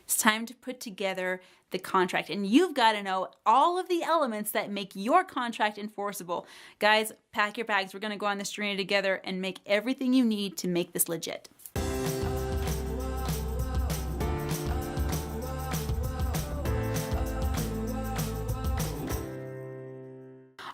It's time to put together the contract, and you've got to know all of the elements that make your contract enforceable. Guys, pack your bags. We're going to go on this journey together and make everything you need to make this legit.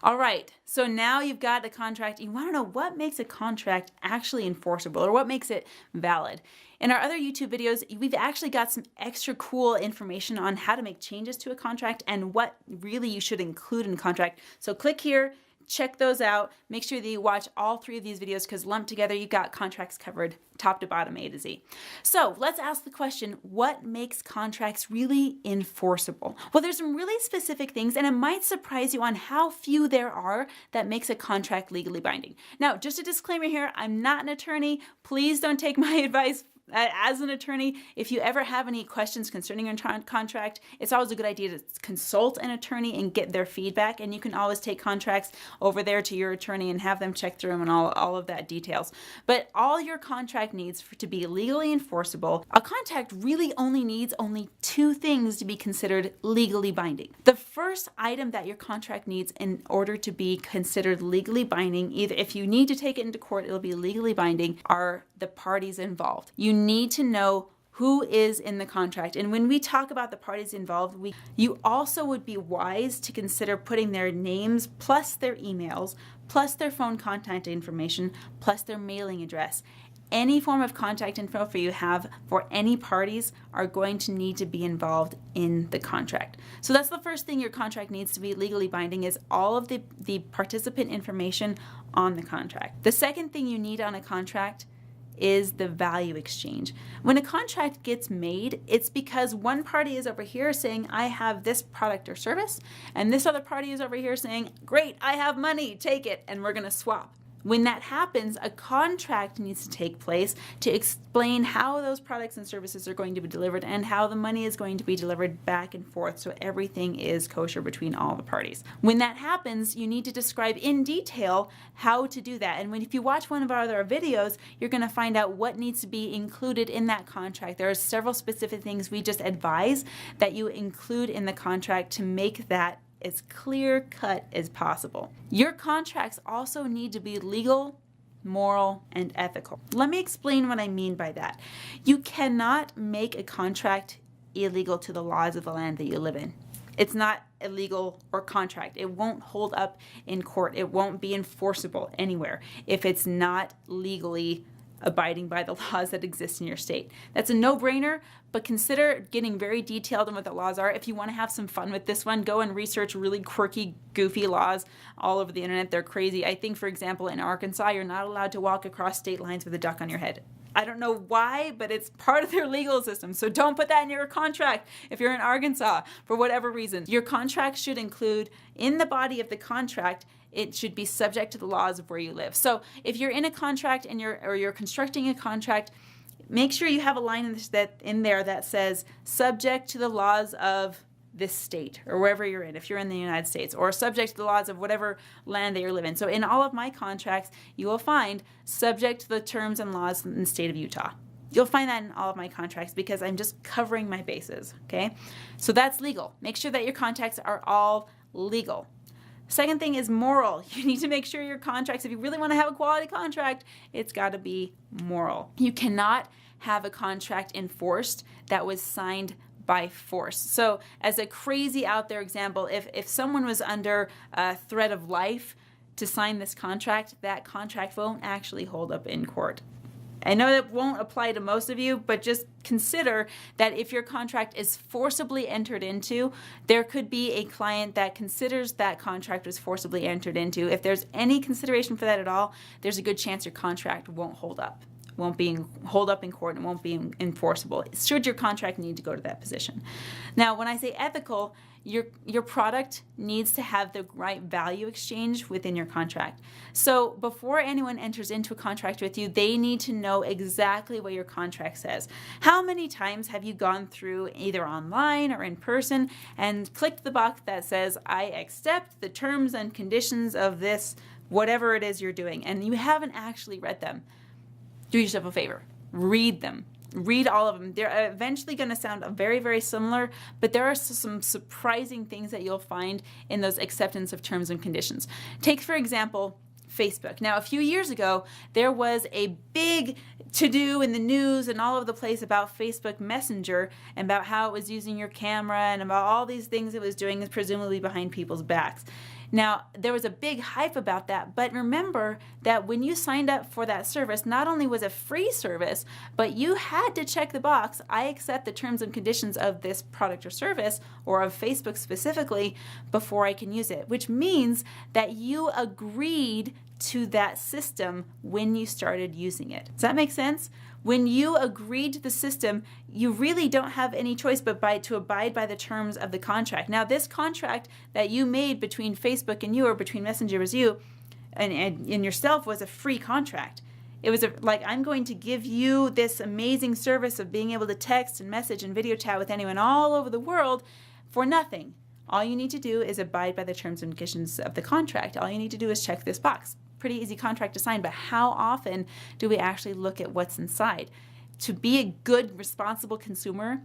All right, so now you've got the contract. You want to know what makes a contract actually enforceable, or what makes it valid. In our other YouTube videos, we've actually got some extra cool information on how to make changes to a contract and what really you should include in a contract. So click here, check those out. Make sure that you watch all 3 of these videos, because lumped together, you've got contracts covered top to bottom, A to Z. So let's ask the question, what makes contracts really enforceable? Well, there's some really specific things, and it might surprise you on how few there are that makes a contract legally binding. Now, just a disclaimer here, I'm not an attorney. Please don't take my advice as an attorney. If you ever have any questions concerning your contract, it's always a good idea to consult an attorney and get their feedback. And you can always take contracts over there to your attorney and have them check through them and all of that details. But all your contract needs to be legally enforceable, a contract really only needs 2 things to be considered legally binding. The first item that your contract needs in order to be considered legally binding, either if you need to take it into court, it'll be legally binding, are the parties involved. You need to know who is in the contract. And when we talk about the parties involved, you also would be wise to consider putting their names plus their emails, plus their phone contact information, plus their mailing address. Any form of contact info you have for any parties are going to need to be involved in the contract. So that's the first thing your contract needs to be legally binding, is all of the participant information on the contract. The second thing you need on a contract is the value exchange. When a contract gets made, it's because one party is over here saying, I have this product or service, and this other party is over here saying, great, I have money, take it, and we're gonna swap. When that happens, a contract needs to take place to explain how those products and services are going to be delivered and how the money is going to be delivered back and forth, so everything is kosher between all the parties. When that happens, you need to describe in detail how to do that. And if you watch one of our other videos, you're going to find out what needs to be included in that contract. There are several specific things we just advise that you include in the contract to make that as clear-cut as possible. Your contracts also need to be legal, moral, and ethical. Let me explain what I mean by that. You cannot make a contract illegal to the laws of the land that you live in. It's not a legal or contract. It won't hold up in court. It won't be enforceable anywhere if it's not legally abiding by the laws that exist in your state. That's a no-brainer, but consider getting very detailed on what the laws are. If you want to have some fun with this one, go and research really quirky, goofy laws all over the internet. They're crazy. I think, for example, in Arkansas, you're not allowed to walk across state lines with a duck on your head. I don't know why, but it's part of their legal system. So don't put that in your contract if you're in Arkansas for whatever reason. Your contract should include, in the body of the contract, it should be subject to the laws of where you live. So if you're in a contract and you're constructing a contract, make sure you have a line in there that says subject to the laws of this state or wherever you're in, if you're in the United States, or subject to the laws of whatever land that you're living in. So in all of my contracts, you will find subject to the terms and laws in the state of Utah. You'll find that in all of my contracts because I'm just covering my bases, okay? So that's legal. Make sure that your contracts are all legal. Second thing is moral. You need to make sure your contracts, if you really want to have a quality contract, it's got to be moral. You cannot have a contract enforced that was signed by force. So as a crazy out there example, if someone was under a threat of life to sign this contract, that contract won't actually hold up in court. I know that won't apply to most of you, but just consider that if your contract is forcibly entered into, there could be a client that considers that contract was forcibly entered into. If there's any consideration for that at all, there's a good chance your contract won't hold up. Won't be hold up in court and won't be enforceable should your contract need to go to that position. Now, when I say ethical, your product needs to have the right value exchange within your contract. So before anyone enters into a contract with you, they need to know exactly what your contract says. How many times have you gone through either online or in person and clicked the box that says, I accept the terms and conditions of this, whatever it is you're doing, and you haven't actually read them? Do yourself a favor. Read them. Read all of them. They're eventually going to sound very, very similar, but there are some surprising things that you'll find in those acceptance of terms and conditions. Take, for example, Facebook. Now, a few years ago, there was a big to-do in the news and all over the place about Facebook Messenger and about how it was using your camera and about all these things it was doing, presumably behind people's backs. Now, there was a big hype about that, but remember that when you signed up for that service, not only was it a free service, but you had to check the box, I accept the terms and conditions of this product or service, or of Facebook specifically, before I can use it, which means that you agreed to that system when you started using it. Does that make sense? When you agreed to the system, you really don't have any choice but to abide by the terms of the contract. Now, this contract that you made between Facebook and you, or between Messenger was you and yourself, was a free contract. It was like, I'm going to give you this amazing service of being able to text and message and video chat with anyone all over the world for nothing. All you need to do is abide by the terms and conditions of the contract. All you need to do is check this box. Pretty easy contract to sign, but how often do we actually look at what's inside? To be a good, responsible consumer,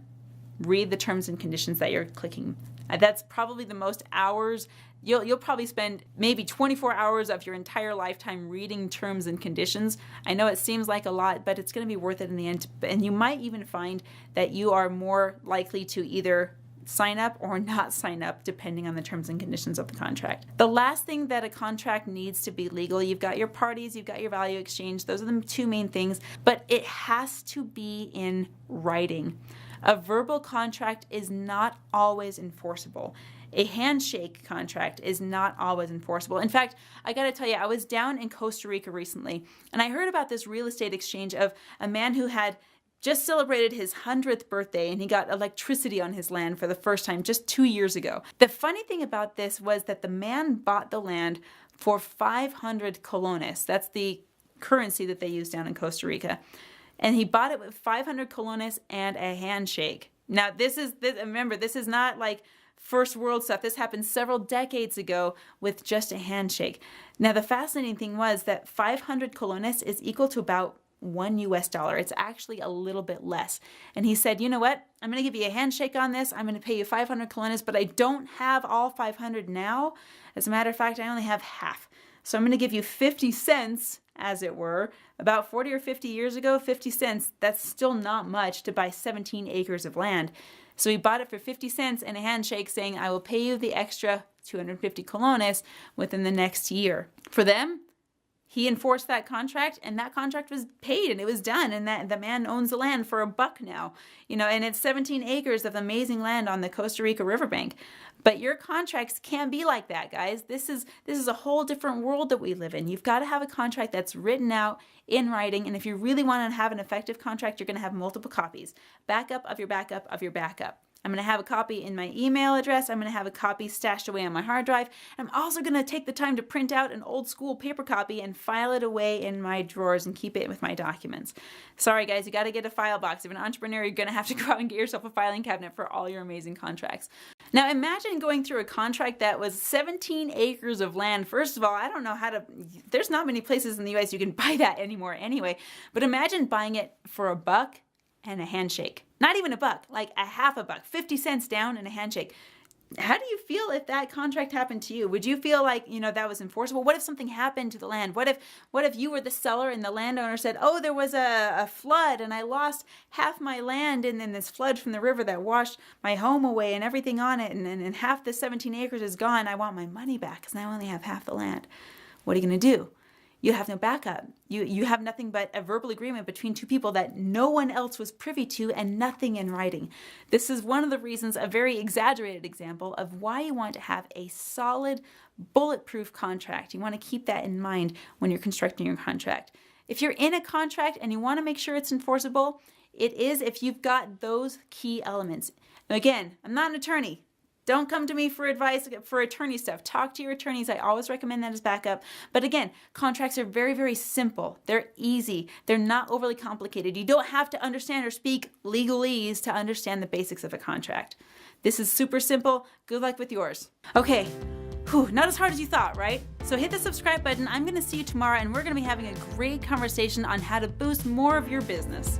read the terms and conditions that you're clicking. That's probably the most hours. You'll probably spend maybe 24 hours of your entire lifetime reading terms and conditions. I know it seems like a lot, but it's going to be worth it in the end. And you might even find that you are more likely to either sign up or not sign up, depending on the terms and conditions of the contract. The last thing that a contract needs to be legal, you've got your parties, you've got your value exchange, those are the two main things, but it has to be in writing. A verbal contract is not always enforceable. A handshake contract is not always enforceable. In fact, I got to tell you, I was down in Costa Rica recently, and I heard about this real estate exchange of a man who had just celebrated his 100th birthday, and he got electricity on his land for the first time just 2 years ago. The funny thing about this was that the man bought the land for 500 colones. That's the currency that they use down in Costa Rica. And he bought it with 500 colones and a handshake. Now, remember, this is not like first world stuff. This happened several decades ago with just a handshake. Now, the fascinating thing was that 500 colones is equal to about $1 US. It's actually a little bit less. And he said, you know what? I'm going to give you a handshake on this. I'm going to pay you 500 colones, but I don't have all 500 now. As a matter of fact, I only have half. So I'm going to give you 50 cents, as it were. About 40 or 50 years ago, 50 cents, that's still not much to buy 17 acres of land. So he bought it for 50 cents and a handshake saying, I will pay you the extra 250 colones within the next year. For them, he enforced that contract, and that contract was paid, and it was done, and that the man owns the land for $1 now, and it's 17 acres of amazing land on the Costa Rica riverbank. But your contracts can't be like that, guys. This is a whole different world that we live in. You've got to have a contract that's written out in writing, and if you really want to have an effective contract, you're going to have multiple copies. Backup of your backup of your backup. I'm going to have a copy in my email address. I'm going to have a copy stashed away on my hard drive. I'm also going to take the time to print out an old school paper copy and file it away in my drawers and keep it with my documents. Sorry guys, you got to get a file box. If you're an entrepreneur, you're going to have to go out and get yourself a filing cabinet for all your amazing contracts. Now imagine going through a contract that was 17 acres of land. First of all, I don't know there's not many places in the US you can buy that anymore anyway, but imagine buying it for $1 and a handshake. Not even $1, like a half $1, 50 cents down and a handshake. How do you feel if that contract happened to you? Would you feel like, that was enforceable? What if something happened to the land? What if you were the seller and the landowner said, oh, there was a flood and I lost half my land in this flood from the river that washed my home away and everything on it, and half the 17 acres is gone. I want my money back because I only have half the land. What are you going to do? You have no backup. You have nothing but a verbal agreement between two people that no one else was privy to and nothing in writing. This is one of the reasons, a very exaggerated example of why you want to have a solid, bulletproof contract. You want to keep that in mind when you're constructing your contract. If you're in a contract and you want to make sure it's enforceable, it is if you've got those key elements. Again, I'm not an attorney. Don't come to me for advice for attorney stuff. Talk to your attorneys. I always recommend that as backup. But again, contracts are very, very simple. They're easy. They're not overly complicated. You don't have to understand or speak legalese to understand the basics of a contract. This is super simple. Good luck with yours. Okay. Not as hard as you thought, right? So hit the subscribe button. I'm going to see you tomorrow, and we're going to be having a great conversation on how to boost more of your business.